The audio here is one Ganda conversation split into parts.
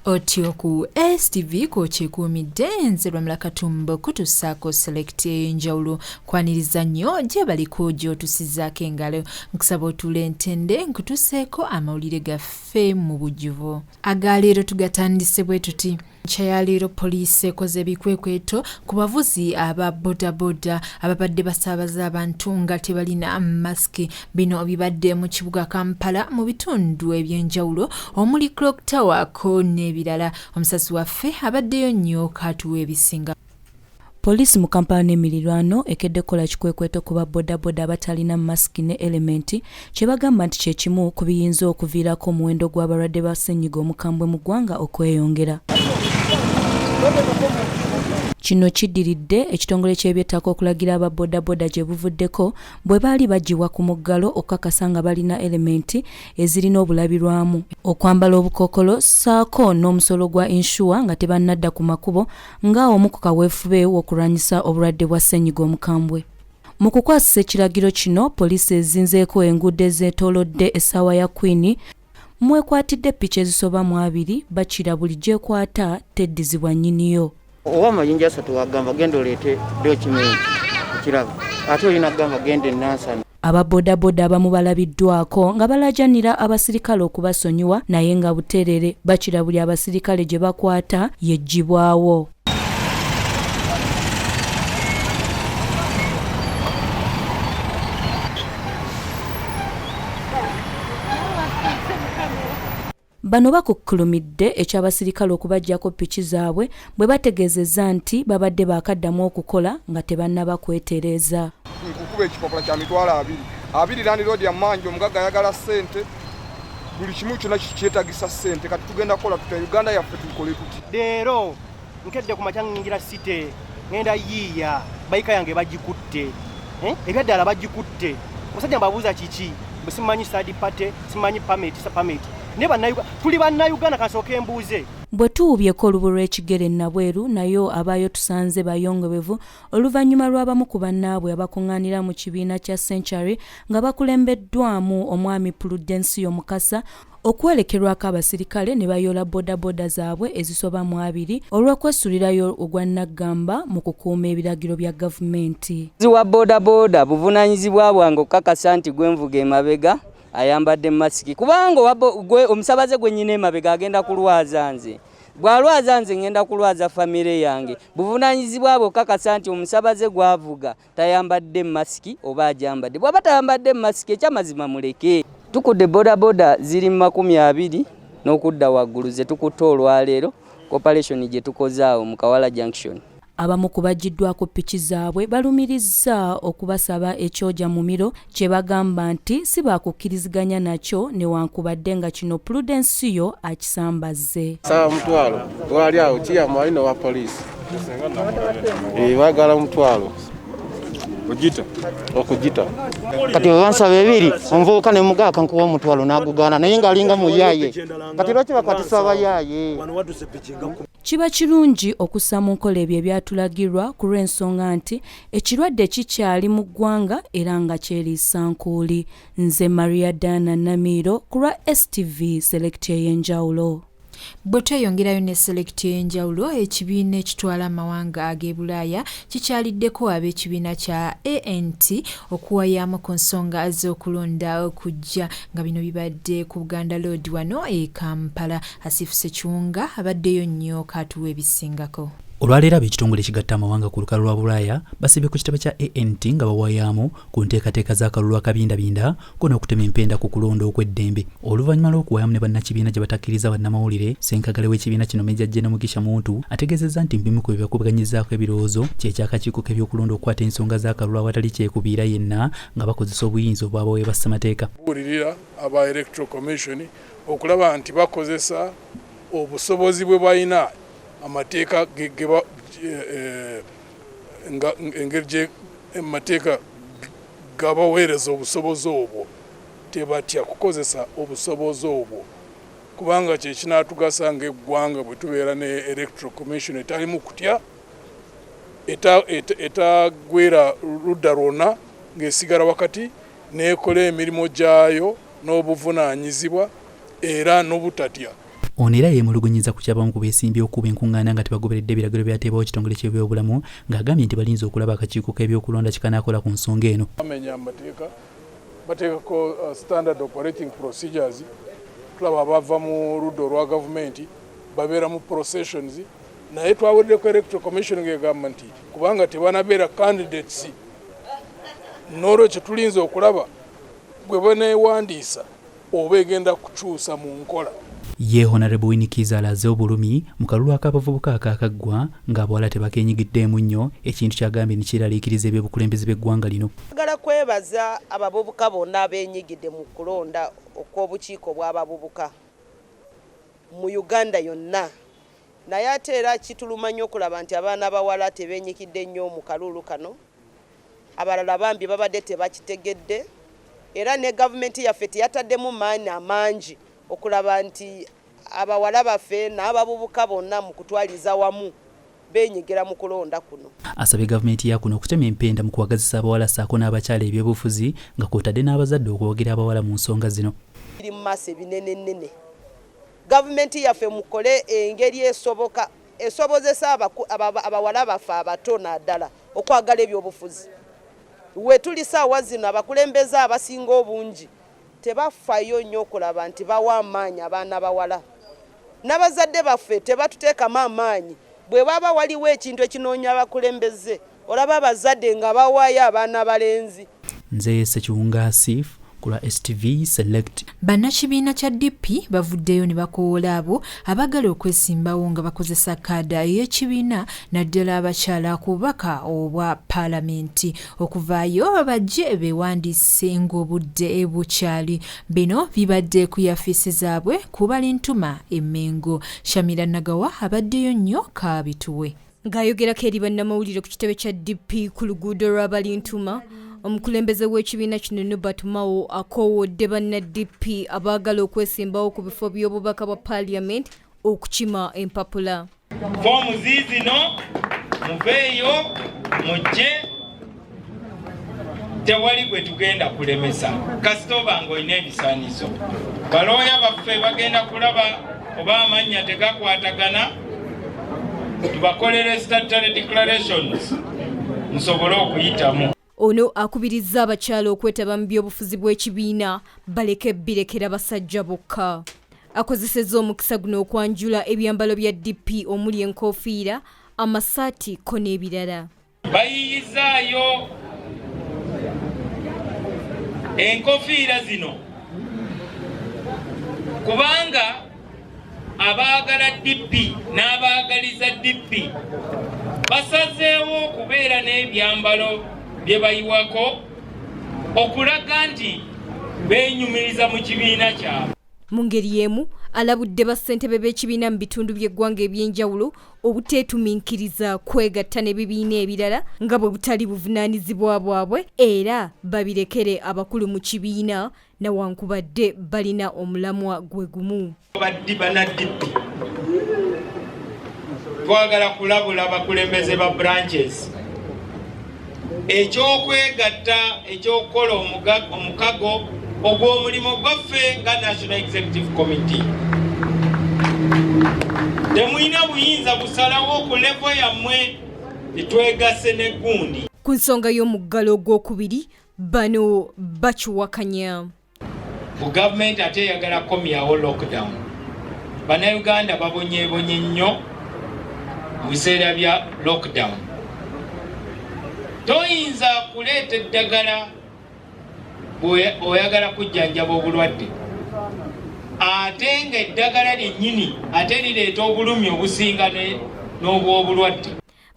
Otyo ku STV kokyekuumidde nze Lwamula Katumbo kutusaako select Ey'enjawulo kwaniriza nnyo gye baliko gy'otusizaako engalo nkusaba otuule ntende nkutuseeko amawulire gaffe mu bujjuvu. Agaleero tugatandise bwe tuti. Nkyayaleero poliisi ekoze ebikwekweto ku bavuzi aba bodaboda ababadde basaabaza abantu nga tebalina masiki. Bino bibadde mu kibuga Kampala mu bitundu eby'enjawulo omuli Clock Tower ko n'ebirala. Omusasi waffe abaddeyo nnyo katuwa ebisinga. Polisi mu Kampala n'emirirwano ekedde kola kikwekweto ku ba bodaboda abatalina masiki ne elementi kye bagamba nti kye kimu ku biyinza okuviirako omuwendo gw'abalwadde ba ssennyiga omukambwe mu ggwanga okweyongera. Kino kiddiridde ekitongole ky'ebyettaka okulagira aba bodaboda gye buvuddeko bwe baali bagibwa ku muggalo okukakasa nga balina elementi ezirina obulabirwamu, okwambala obukookolo ssaako n'omusolo gwa inshuwa nga tebannadda ku makubo ng'omu ku kaweefube w'okulwanyisa obulwadde bwa ssennyiga omukambwe. Mu kukwasisa ekiragiro kino, poliisi ezinzeeko enguudo ezeetoolodde essaawa ya Queen mwekwatidde piki ezisoba mu 2 bakira buli gyekwata teddizibwa nnyiniyo. Owa amayinja 3 wagamba genda oleete document ekirabo ate olina gamba genda Nansana. Aba bodaboda abamu balabiddwako nga balajanira abasirikale okubasonyiwa naye nga buteerere bakira buli abasirikale gye bakwata yeggyibwawo. Bano bakukkulumidde eky'abasirikale okubajjako piki zaabwe bwe bategeezezza nti babadde baakaddamu okukola nga tebannaba kwetereeza. Nkukuba ekipapula kya mitwalo 2 Land Road ya Mmanjo omugagga ayagala ssente buli kimu kyonna kyetagisa ssente kati tugenda kukola tuta Uganda yaffe tukole tuti. Leero nkedde ku makya ngira site ngenda yiiya bayika yange bagikutte ebyaddala bagikutte musajja mbabuuza kiki bwe simanyi third party simanyi permit tuli bannayuganda kasooka embuuze. Bwe tuwubyeko olubu lw'ekigere Nabweru nayo abayo tusanze bayongobevu oluvannyuma lw'abamu ku bannaabwe abakuŋŋaanira mu kibiina kya Century nga bakulembeddwamu omwami Prudencio Mukasa okwerekerwako abasirikale ne bayoola bodaboda zaabwe ezisoba mu 2 olw'okwesulirayo ogwa naggamba mu kukuuma ebiragiro bya gavumenti. Ziwa bodaboda buvunaanyizibwa bwange okukakasa nti gwenvuga emabega ayambadde masiki kubanga gwe omusabaze gwe nyine emabega agenda kulwaza nze. Bwalwaza nze ngenda kulwaza famire yange. Buvunaanyizibwa bwo kakasa nti omusabaze gwavuga tayambadde masiki oba ajambadde. Bw'aba tayambadde masiki ekyamazima muleke. Tukudde bodaboda ziri mu 20 n'okudda waggulu ze tukutte olwaleero operation gye tukozaawo mu Kawala Junction. Abamu kubajjiddwako piki zaabwe balumirizza okubasaba ekyoja mu miro kye bagamba nti si baakukkiriziganya nakyo newankubadde nga kino Prudencio akisambaze. Saba mutwalo wali awo kiyamu alina wa polisi bagala mutwalo okugita Kati bansaba 2 omuvubuka ne mugaaka nkuwa omutwalo n'agugaana naye ng'alinga mu yaaye kati lwaki bakwatisa abayaaye. Kiba kirungi okussa mu nkola ebyo ebyatulagirwa ku lw'ensonga nti ekirwadde kikyali mu ggwanga era nga kyeriisa nkuuli. Nze Maria Dana Namiro ku lwa STV Select Ey'enjawulo. Bwe tweyongerayo ne select Ey'enjawulo, ekibiina ekitwala amawanga ag'e Bulaaya kikyaliddeko ab'ekibiina kya ANT okuwayamu ku nsonga z'okulonda okujja nga bino bibadde ku Buganda Road wano e Kampala. Asifu Sekiwunga abaddeyo nnyo katuwa ebisingako. Olwaleero ab'ekitongole ekigatta amawanga ku lukalu lwa Bulaaya basibye ku kitabo kya ANT nga bawayamu ku nteekateeka z'akalulu akabindabinda kona okutema empenda ku kulonda okw'eddembe. Oluvannyuma lw'okuwayamu ne bannakibiina gye batakkiriza bannamawulire, Ssenkagale w'ekibiina kino Meja Gen Mugisha Muntu ategeezezza nti bimu ku byebakubaganyizzaako ebirowoozo ky'ekyakakiiko k'ebyokulonda okukwata ensonga z'akalulu awatali kyekubiira yenna nga bakozesa obuyinza obwabwe bwe bassemateeka. Buulirira aba Electoral Commission okulaba nti bakozesa obusobozi bwe balina amateeka engeri amateeka gabaweereza obusobozi obwo tebatya kukozesa obusobozi obwo kubanga kye kinaatugasa ng'eggwanga bwe tubeera ne Electoral Commission etalimu kutya etagwera ludda lwonna ng'esigala wakati n'ekola emirimu gyayo n'obuvunaanyizibwa era n'obutatya. Ono era yeemulugunyiza ku kyabamu ku beesimbi okuba enkuŋŋaana nga tebagoberedde ebiragiro byateebwawo kitongole ky'ebyobulamu ng'agambye nti balinza okulaba akakiiko k'ebyokulonda kikanaakola ku nsonga eno. Bamenya amateeka bateekako standard operating procedures tulaba abava mu ludda olwa gavumenti babeera mu processions naye twaweddeko electoral commission ng'egamba nti kubanga tebanabeera candidates n'olwekyo tulinza okulaba gwe baneewandiisa oba egenda kukyusa mu nkola. Ye Honorable Ekunyiza alaze obulumi mu kalulu ak'abavubuka akaakaggwa ng'abawala tebakeenyigiddeemu nnyo ekintu kyagambye nikiraliikiriza ebyobukulembeze b'eggwanga lino. Njagala kwebaza abavubuka bonna abeenyigidde mu kulonda okw'obukiiko bw'abavubuka mu Uganda yonna. Naye ate era kituluma nnyo okulaba nti abaana bawala tebeenyigidde nnyo mu kalulu kano. Abalala bambi babadde tebakitegedde era ne gavumenti yaffe teyataddemu maanyi amangi okulaba nti abawala baffe n'abavubuka bonna mu kutwaliza wamu beenyigira mu kulonda kuno. Asabye gavumenti ya kuno okutema empenda mu kuwagazisa abawala ssaako n'abakyala ebyobufuzi nga kw'otadde n'abazadde okuwagira abawala mu nsonga zino. Biri mu maaso ebinenennene. Gavumenti yaffe mukole engeri esobozesa abawala baffe abato naddala okwagala ebyobufuzi. We tuli saawa zino abakulembeze abasinga obungi tebafaayo nnyo okulaba nti bawa amaanyi abaana bawala. N'abazadde baffe tebatuteekamu amaanyi. Bwe baba waliwo ekintu ekinoonya abakulembeze olaba abazadde nga bawaayo abaana balenzi. Nze Sekiwunga Asif ku lwa STV Select. Bannakibiina kya DP bavuddeyo ne bakoola abo abagala okwesimbawo nga bakozesa kaada ey'ekibiina naddala abakyala ku bubaka obwa paalamenti okuvaayo bajje beewandiise ng'obudde bukyali. Bino bibadde ku yafiisi zaabwe ku Balintuma e Mengo. Shamira Nagawa abaddeyo nnyo kaabituwe. Ng'ayogerako eri bannamawulire ku kitebe kya DP ku luguudo lwa Balintuma, omukulembeze w'ekibiina kino Nobert Mao akoowodde banna DP abaagala okwesimbawo ku bifo by'obubaka bwa paaliyamenti okukima empapula. Foomu ziizino muveeyo mujje, tewali gwe tugenda kulemesa kasita oba ng'olina ebisaanizo. Balooya baffe bagenda kulaba oba amannya tegakwatagana, tubakolere statutory declarations nsobole okuyitamu. Ono akubirizza abakyala okwetaba mu byobufuzi bw'ekibiina baleke birekera basajja bokka. Akozesezza omukisa guno okwanjula ebyambalo bya DP omuli enkofiira, amasaati ko n'ebirala. Bayiyizaayo enkofiira zino kubanga abaagala DP n'abaagaliza DP basazeewo okubeera n'ebyambalo bye bayiwako okulaga nti beenyumiriza mu kibiina kyabwe. Mu ngeri y'emu alabudde bassentebe b'ekibiina mu bitundu by'eggwanga eby'enjawulo obuteetuminkiriza kwegatta n'ebibiina ebirala nga bwe butali buvunaanyizibwa bwabwe era babirekere abakulu mu kibiina newankubadde balina omulamwa gwe gumu. Baddiba na DP twagala kulabula abakulembeze ba branches ekyokwegatta ekyokukola omukago ogw'omulimu gwaffe nga National Executive Committee. Temulina buyinza busalawo ku levo yammwe etwegase n'eggundi. Ku nsonga y'omuggalo ogwokubiri bano bakiwakanya. Bu gavumenti ate eyagala komyawo lockdown. Bannayuganda babonyeebonye nnyo mu biseera bya lockdown. Toyinza kuleeta eddagala oyagala kujjanjaba obulwadde ate nga eddagala lyennyini ate lireeta obulumi obusinga n'obw'obulwadde.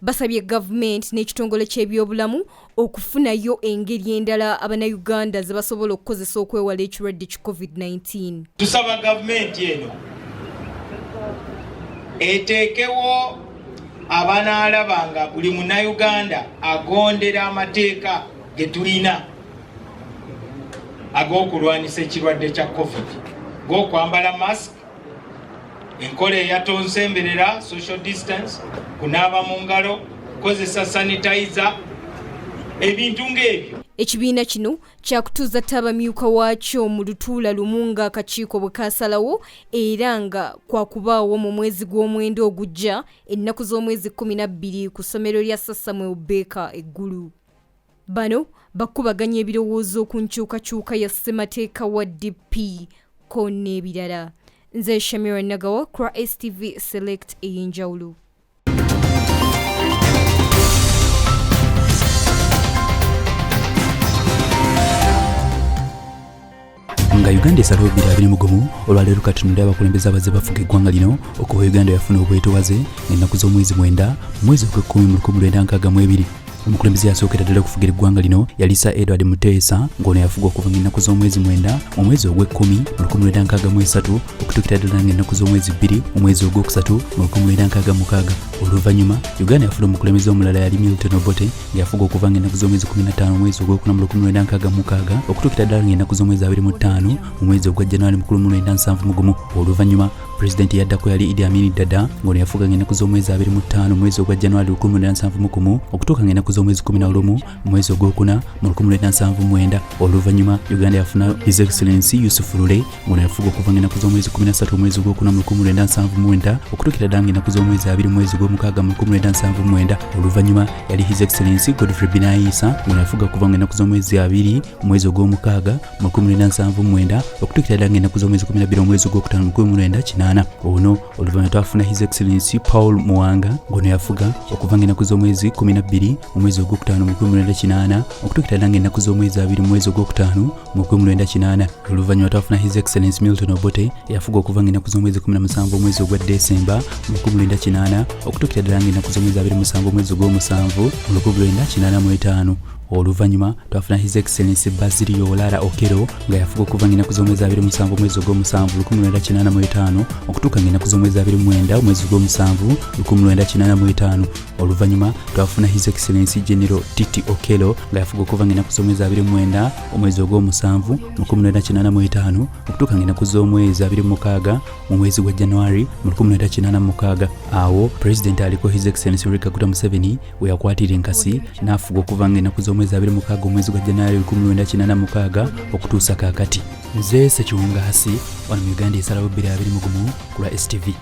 Basabye gavumenti n'ekitongole ky'ebyobulamu okufunayo engeri endala Abannayuganda ze basobola okukozesa okwewala ekirwadde ki COVID-19. Tusaba gavumenti eno eteekewo abanaalabanga buli munnayuganda agondera amateeka ge tulina ag'okulwanisa ekirwadde kya COVID, g'okwambala mask, enkola eyatonsemberera social distance, kunaaba mu ngalo, kozesa sanitizer, ebintu ng'ebyo. Ekibiina kino kyakutuuza ttabamyuka waakyo mu lutuula lumu nga akakiiko bwe kaasalawo era nga kwakubaawo mu mwezi gw'omwenda ogujja ennaku z'omwezi 12 ku ssomero lya Samuel Baker eggulu. Bano bakubaganya ebirowoozo ku nkyukakyuka ya ssemateeka wa DP ko n'ebirala. Nze Shamira Nagawa kwa STV Select Ey'enjawulo. nga Uganda esalawo 2020 olwaleero katundu abakulembeze abazze bafuga eggwanga lino okuva Uganda yafuna obwetowaze ennaku z'omwezi 9 mwezi gw'ekumi 1962. Omukulembeze yasookera ddala okufugira eggwanga lino yalisa Edward Muteesa ng'ono yafuga okuva ng'ennaku z'omwezi 9 mu mwezi ogw'ekumi 1963 okutuukira ddala ng'ennaku z'omwezi 2 mu mwezi ogwokusatu 1966. Oluvannyuma Uganda yafuna omukulembeze omulala yali Milton Obote yafuga okuva ng'ennaku z'omwezi 15 mu mwezi ogw'okuna 1966 okutuukira ddala ng'ennaku z'omwezi 25 mu mwezi ogwa January 1971. Oluvannyuma Pulezidenti yaddako yali Idi Amin Dada ng'ono yafuga ng'ennaku z'omwezi 25 mu mwezi ogwa January 1971 okutuuka ng'ennaku z'omwezi 11 mu mwezi ogwokuna mu 1979. Oluvannyuma Uganda yafuna His Excellency Yusuf Lule ng'ono yafuga okuva ng'ennaku z'omwezi 13 mu mwezi ogwokuna mu 1979 okutuukira ddala ng'ennaku z'omwezi 2 mu mwezi ogw'omukaaga mu 1979. Oluvannyuma yali His Excellency Godfrey Binaisa ng'ono yafuga okuva ng'ennaku z'omwezi 2 mu mwezi ogw'omukaaga mu 1979 okutuukira ddala ng'ennaku z'omwezi 12 mu mwezi ogwokutaano mu 1980. Ono oluvannyuma twafuna His Excellency Paul Muwanga ng'ono yafuga okuva ng'ennaku z'omwezi 12 mu mwezi ogwokutaano mu 1980 okutuukira ddala ng'ennaku z'omwezi 2 mu mwezi ogwokutaano mu 1980. Oluvannyuma twafuna His Excellency Milton Obote yafuga okuva ng'ennaku z'omwezi 17 mu mwezi ogwa December mu 1980 okutuukira ddala ng'ennaku z'omwezi 27 mu mwezi ogw'omusanvu mu 1985. Oluvannyuma twafuna His Excellency Basilio Lara Okero nga yafuga okuva ng'ennaku z'omwezi 27 mu mwezi ogw'omusanvu 1985 okutuuka ng'ennaku z'omwezi 29 mwezi ogw'omusanvu 1985. Oluvannyuma twafuna His Excellency General Titi Okelo nga yafuga okuva ng'ennaku z'omwezi 29 omwezi ogw'omusanvu 1985 okutuuka ng'ennaku z'omwezi 26 mu mwezi gwa January 1986. Awo President aliko His Excellency Yoweri Kaguta Museveni we yakwatira enkasi n'afuga okuva ng'ennaku z'omwezi 26 omwezi gwa January 1986 okutuusa kaakati. Nze Sekiwunga Hasi wano mu Uganda esalawo 2020 ku lwa STV.